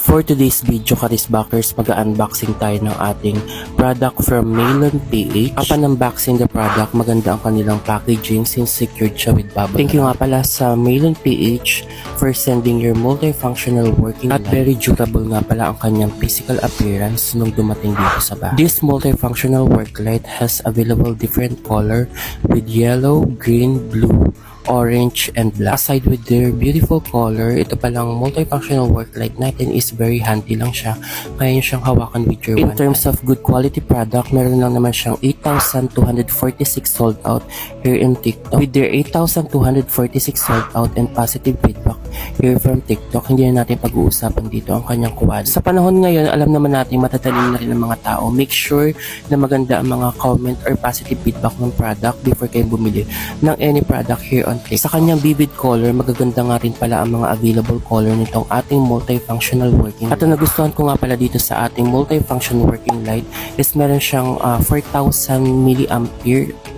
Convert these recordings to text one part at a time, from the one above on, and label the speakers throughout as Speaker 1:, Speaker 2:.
Speaker 1: For today's video, Karisbackers, mag-unboxing tayo ng ating product from Maylon PH. Upon unboxing the product, maganda ang kanilang packaging since secured siya with bubble. Thank you nga pala sa Maylon PH for sending your multifunctional working light. At very durable nga pala ang kanyang physical appearance nung dumating dito sa bahay. This multifunctional work light has available different color with yellow, green, blue, orange, and black. Aside with their beautiful color, ito palang multifunctional work light natin is very handy lang siya. Kaya nyo siyang hawakan with your one hand. In terms of good quality product, meron lang naman siyang 8,246 sold out here in TikTok. With their 8,246 sold out and positive feedback here from TikTok, hindi na natin pag-uusapan dito ang kanyang quality. Sa panahon ngayon, alam naman natin matatalim na rin ng mga tao. Make sure na maganda ang mga comment or positive feedback ng product before kayo bumili ng any product here on TikTok. Sa kanyang vivid color, magaganda nga rin pala ang mga available color nitong ating multifunctional working light. At ang nagustuhan ko nga pala dito sa ating multifunction working light is meron siyang 4,000 mAh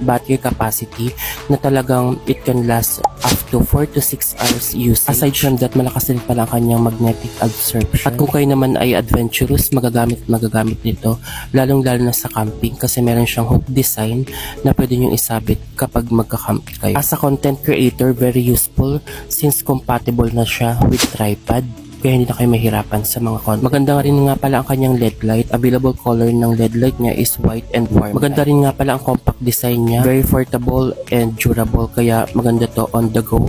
Speaker 1: battery capacity na talagang it can last up to 4 to 6 hours usage. Aside from that, malakas rin pala ang kanyang magnetic absorption. At kung kayo naman ay adventurous, magagamit nito, lalong-lalo na sa camping kasi meron siyang hook design na pwede nyo isabit kapag magka-camp kayo. As a content creator, very useful since compatible na siya with tripod. Kaya hindi na kayo mahirapan sa mga content. Maganda nga rin nga pala ang kanyang LED light. Available color ng LED light niya is white and warm. Maganda rin nga pala ang compact design niya. Very portable and durable. Kaya maganda to on the go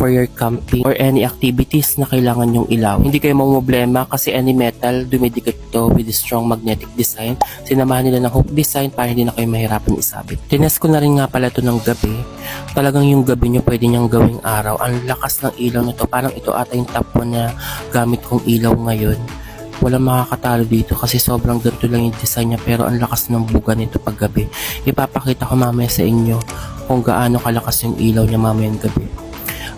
Speaker 1: for your camping or any activities na kailangan yung ilaw. Hindi kayo mamumblema kasi any metal, dumidikit to with strong magnetic design. Sinamahan nila ng hook design para hindi na kayo mahirapan isabit. Tinest ko na rin nga pala to ng gabi. Talagang yung gabi nyo pwede niyang gawing araw. Ang lakas ng ilaw nito. Parang ito ata yung top 1 na gamit kong ilaw ngayon. Walang makakatalo dito kasi sobrang ganito lang yung design niya pero ang lakas ng buga nito pag gabi. Ipapakita ko mamaya sa inyo kung gaano kalakas yung ilaw niya mamayang gabi.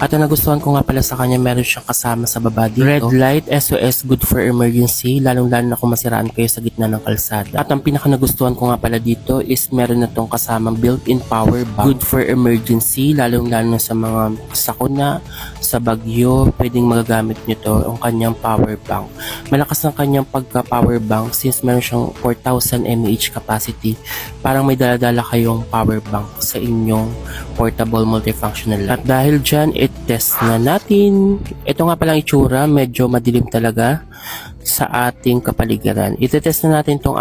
Speaker 1: At ang nagustuhan ko nga pala sa kanya, meron siyang kasama sa baba dito. Red light, SOS, good for emergency, lalong-lalo na kung masiraan kayo sa gitna ng kalsada. At ang pinaka nagustuhan ko nga pala dito is meron na tong kasamang built-in power bank. Good for emergency, lalong-lalo na sa mga sakuna, sa bagyo, pwedeng magagamit nyo to, ang kanyang power bank. Malakas ng kanyang pagka-power bank since meron siyang 4,000 mAh capacity. Parang may daladala kayong power bank sa inyong portable multifunctional light. At dahil dyan, test na natin. Ito nga palang itsura, medyo madilim talaga sa ating kapaligiran. Itetest na natin itong